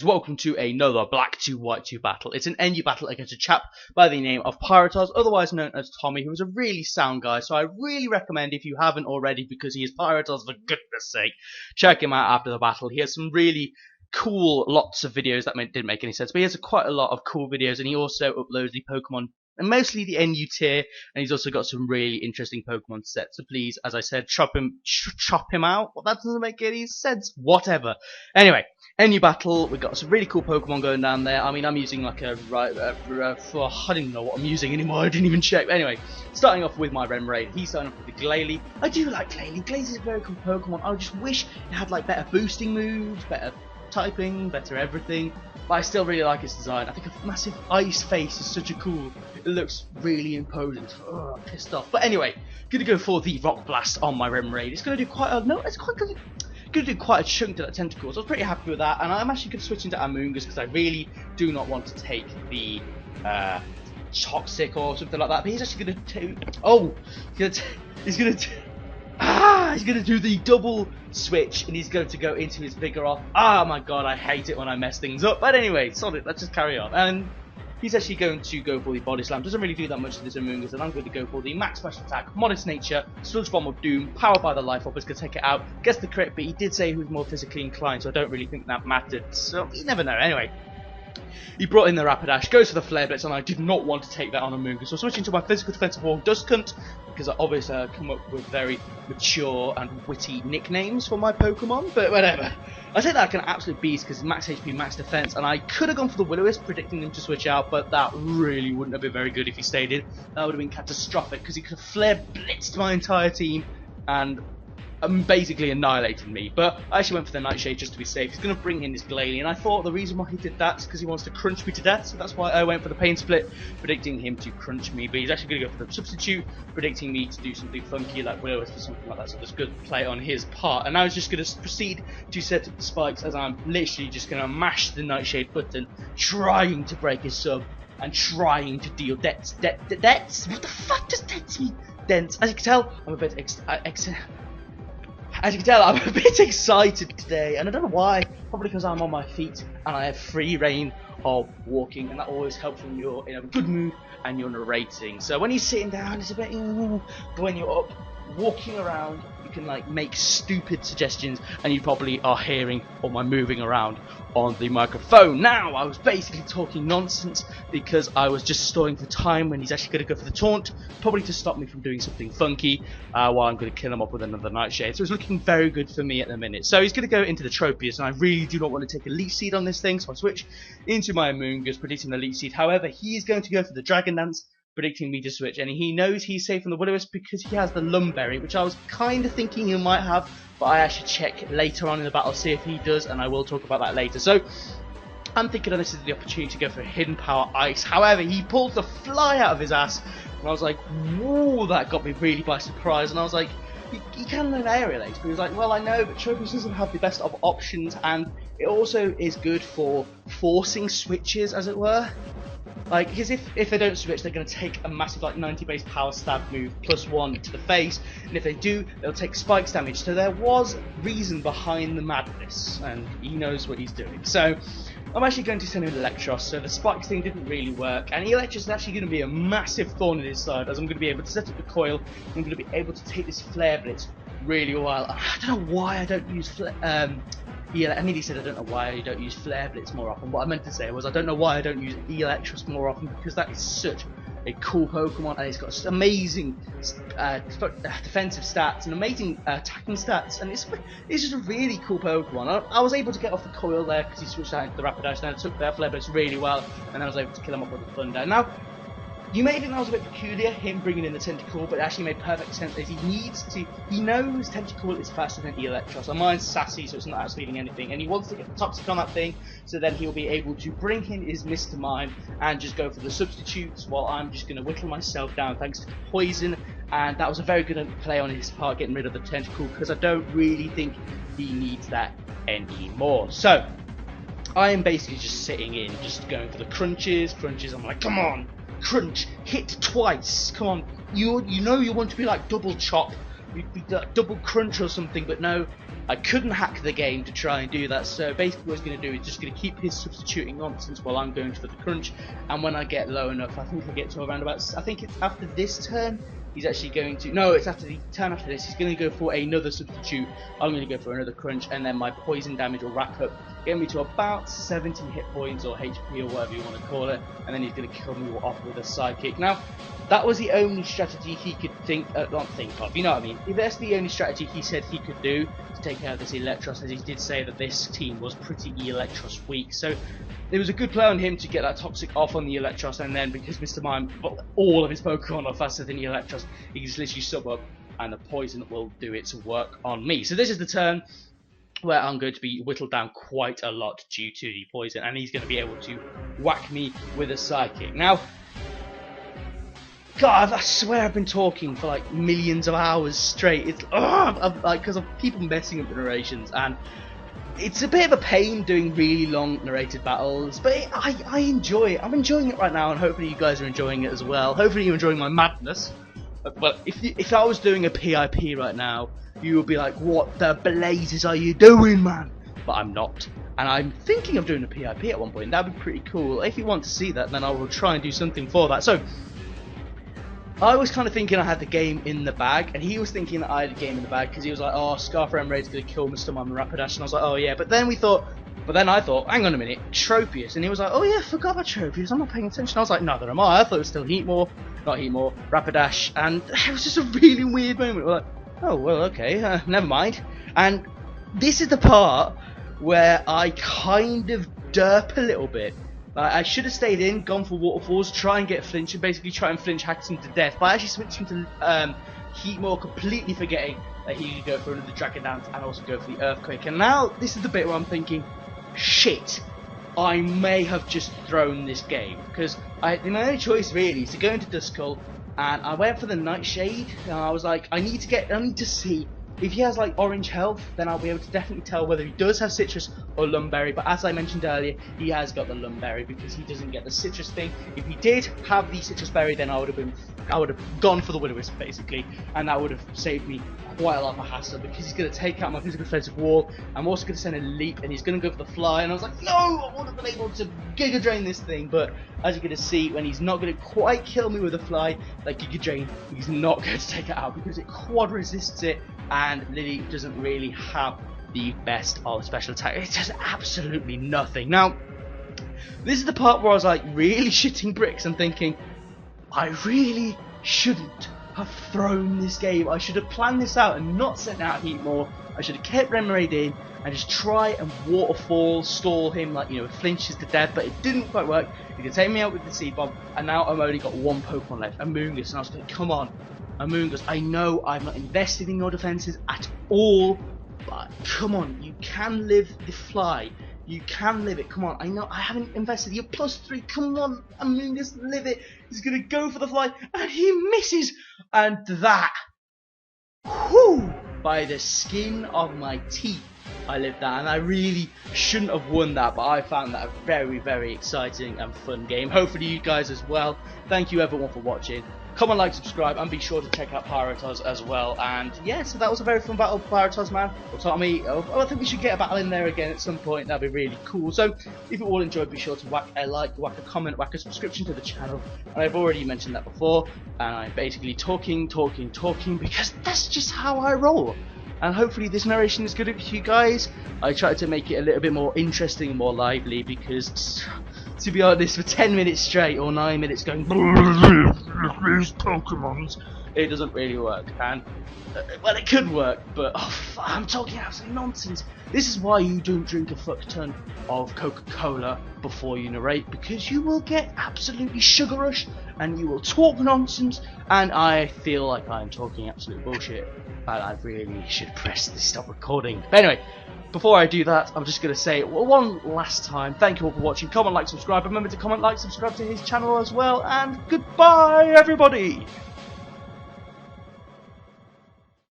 Welcome to another Black 2 White 2 battle. It's an NU battle against a chap by the name of Pyrotoz, otherwise known as Tommy, who is a really sound guy, so I really recommend, if you haven't already, because he is Pyrotoz, for goodness sake, check him out after the battle. He has some really cool, lots of videos that didn't make any sense, but he has quite a lot of cool videos, and he also uploads the Pokemon, and mostly the NU tier, and he's also got some really interesting Pokemon sets, so please, as I said, chop him out. Well, that doesn't make any sense. Whatever. Anyway, NU battle, we've got some really cool Pokemon going down there. I mean, I'm using like I don't even know what I'm using anymore, I didn't even check. But anyway, starting off with my Remoraid, he's starting off with the Glalie. I do like Glalie. Glalie is a very cool Pokemon. I just wish it had like better boosting moves, better typing, better everything. But I still really like its design. I think a massive ice face is such a cool. It looks really imposing. Oh, I'm pissed off. But anyway, gonna go for the Rock Blast on my Remoraid. It's gonna do quite a it's quite good. Gonna do quite a chunk to that Tentacles. I was pretty happy with that, and I'm actually gonna switch into Amoonguss because I really do not want to take the Toxic or something like that. But he's actually gonna he's gonna do the double switch, and he's going to go into his Vigoroth. Oh my god, I hate it when I mess things up. But anyway, solid. Let's just carry on. And he's actually going to go for the Body Slam. Doesn't really do that much to this Amoonguss, and I'm going to go for the Max Special Attack, Modest Nature, Sludge Bomb of Doom, powered by the Life Orb. Is going to take it out. Gets the crit, but he did say he was more physically inclined, so I don't really think that mattered. So you never know. Anyway, he brought in the Rapidash, goes for the Flare Blitz, and I did not want to take that on Amoonguss. So switching to my physical defensive wall, doesnt, because I obviously come up with very mature and witty nicknames for my Pokemon, but whatever. I take that like an absolute beast because max HP, max defense, and I could have gone for the Will-O-Wisp, predicting him to switch out, but that really wouldn't have been very good if he stayed in. That would have been catastrophic because he could have Flare Blitzed my entire team and basically annihilated me. But I actually went for the Nightshade just to be safe. He's going to bring in this Glalie, and I thought the reason why he did that is because he wants to crunch me to death, so that's why I went for the Pain Split, predicting him to crunch me. But he's actually going to go for the Substitute, predicting me to do something funky like Will-O-Wisp or something like that, so there's good play on his part. And now he's just going to proceed to set up the spikes as I'm literally just going to mash the Nightshade button, trying to break his sub and trying to deal debts. Debts? What the fuck does debts mean? Dents. As you can tell, I'm a bit I'm a bit excited today, and I don't know why. Probably because I'm on my feet and I have free reign of walking, and that always helps when you're in a good mood and you're narrating. So when you're sitting down, it's a bit, but when you're up, walking around, you can like make stupid suggestions, and you probably are hearing all my moving around on the microphone. Now, I was basically talking nonsense because I was just stalling for time when he's actually going to go for the taunt, probably to stop me from doing something funky, while I'm going to kill him up with another Nightshade. So it's looking very good for me at the minute. So he's going to go into the Tropius, and I really do not want to take a Leech Seed on this thing, so I switch into my Amoonguss, predicting the Leech Seed. However, he is going to go for the Dragon Dance, predicting me to switch, and he knows he's safe from the Will-O-Wisp because he has the Lumberry, which I was kind of thinking he might have, but I actually check later on in the battle, see if he does, and I will talk about that later. So I'm thinking that this is the opportunity to go for a Hidden Power Ice. However, he pulls the fly out of his ass, and I was like, whoa, that got me really by surprise, and I was like, he can learn Aerial Ace, but he was like, well, I know, but Tropius doesn't have the best of options, and it also is good for forcing switches, as it were. Like, because if they don't switch, they're going to take a massive, like, 90 base power stab move, +1 to the face, and if they do, they'll take spikes damage. So there was reason behind the madness, and he knows what he's doing. So I'm actually going to send him Electros, so the spikes thing didn't really work, and Electros is actually going to be a massive thorn in his side, as I'm going to be able to set up the coil, I'm going to be able to take this Flare Blitz really well. I don't know why I don't use I nearly said I don't know why I don't use Flare Blitz more often. What I meant to say was I don't know why I don't use Electros more often, because that is such a cool Pokemon, and it's got amazing defensive stats and amazing attacking stats, and it's just a really cool Pokemon. I was able to get off the coil there because he switched out into the Rapidash, and I took their Flare Blitz really well, and then I was able to kill him up with the Thunder. Now, you may think that was a bit peculiar, him bringing in the Tentacle, but it actually made perfect sense. As he knows Tentacle is faster than Electros, and mine's sassy, so it's not outspeeding anything, and he wants to get the Toxic on that thing, so then he'll be able to bring in his Mr. Mime and just go for the substitutes, while I'm just going to whittle myself down thanks to Poison, and that was a very good play on his part, getting rid of the Tentacle, because I don't really think he needs that anymore. So, I am basically just sitting in, just going for the crunches, I'm like, come on! Crunch, hit twice, come on, you know you want to be like double chop, double crunch or something, but no, I couldn't hack the game to try and do that. So basically what he's going to do is just going to keep his substituting nonsense while I'm going for the crunch, and when I get low enough, I think I get to around about, I think it's after this turn, he's actually going to, no, it's after the turn after this, he's going to go for another substitute, I'm going to go for another crunch, and then my poison damage will rack up, get me to about 70 hit points or HP or whatever you want to call it, and then he's going to kill me off with a psychic. Now, that was the only strategy he could not think of, you know what I mean? If that's the only strategy he said he could do to take out this Electros, as he did say that this team was pretty Electros weak, so it was a good play on him to get that Toxic off on the Electros, and then because Mr. Mime, all of his Pokemon are faster than the Electros, he can just literally sub up and the poison will do its work on me. So this is the turn where I'm going to be whittled down quite a lot due to the poison, and he's going to be able to whack me with a Psychic. Now, God, I swear I've been talking for like millions of hours straight. It's because of people messing up the narrations, and it's a bit of a pain doing really long narrated battles, but I enjoy it. I'm enjoying it right now, and hopefully you guys are enjoying it as well. Hopefully you're enjoying my madness. But if I was doing a PIP right now, you would be like, what the blazes are you doing, man? But I'm not. And I'm thinking of doing a PIP at one point. That'd be pretty cool. If you want to see that, then I will try and do something for that. So, I was kind of thinking I had the game in the bag, and he was thinking that I had the game in the bag, because he was like, oh, Scarf Emerald's going to kill Mr. Mime and Rapidash, and I was like, oh yeah, but then I thought, hang on a minute, Tropius, and he was like, oh yeah, forgot about Tropius, I'm not paying attention. I was like, neither am I thought it was still not Heatmore, Rapidash, and it was just a really weird moment. We're like, oh, well, okay, never mind. And this is the part where I kind of derp a little bit. I should have stayed in, gone for Waterfalls, try and get Flinch, and basically try and Flinch hacks him to death. But I actually switched him to Heatmore, completely forgetting that he could go for another Dragon Dance and also go for the Earthquake. And now, this is the bit where I'm thinking, shit, I may have just thrown this game. Because my only choice really is to go into Duskull, and I went for the Nightshade, and I was like, I need to see. If he has like orange health, then I'll be able to definitely tell whether he does have citrus or lumberry. But as I mentioned earlier, he has got the lumberry because he doesn't get the citrus thing. If he did have the citrus berry, then I would have gone for the Will-O-Wisp basically, and that would have saved me quite a lot of hassle, because he's going to take out my physical defensive wall. I'm also going to send a leap, and he's going to go for the fly. And I was like, no, I would have been able to Giga Drain this thing. But as you're going to see, when he's not going to quite kill me with a fly like Giga Drain, he's not going to take it out because it quad resists it. And Lily doesn't really have the best of special attack. It does absolutely nothing. Now, this is the part where I was like really shitting bricks and thinking, I really shouldn't have thrown this game. I should have planned this out and not sent out Heatmore. I should have kept Remoraid in and just try and Waterfall, stall him, like, you know, flinches to death, but it didn't quite work. He could take me out with the Seed Bomb, and now I've only got one Pokemon left, Amoonguss, and I was like, come on, Amoonguss, I know I'm not invested in your defenses at all, but come on, you can live the fly. You can live it, come on, I know I haven't invested, you're +3, come on, Amoonguss, live it. He's gonna go for the fly, and he misses, and that, whoo, by the skin of my teeth, I lived that, and I really shouldn't have won that, but I found that a very, very exciting and fun game. Hopefully you guys as well. Thank you everyone for watching. Comment, like, subscribe, and be sure to check out Pyrotoz as well. And yeah, so that was a very fun battle with Pyrotoz, man. Or Tommy. I think we should get a battle in there again at some point. That'd be really cool. So if you all enjoyed, be sure to whack a like, whack a comment, whack a subscription to the channel. And I've already mentioned that before. And I'm basically talking, because that's just how I roll. And hopefully this narration is good for you guys. I tried to make it a little bit more interesting and more lively, because to be honest, for 10 minutes straight or 9 minutes going these Pokemons, it doesn't really work. And well, it could work, but I'm talking absolute nonsense. This is why you don't drink a fuck ton of Coca-Cola before you narrate, because you will get absolutely sugar rush and you will talk nonsense, and I feel like I'm talking absolute bullshit, and I really should press the stop recording. But anyway, before I do that, I'm just going to say one last time, thank you all for watching. Comment, like, subscribe. Remember to comment, like, subscribe to his channel as well, and goodbye everybody!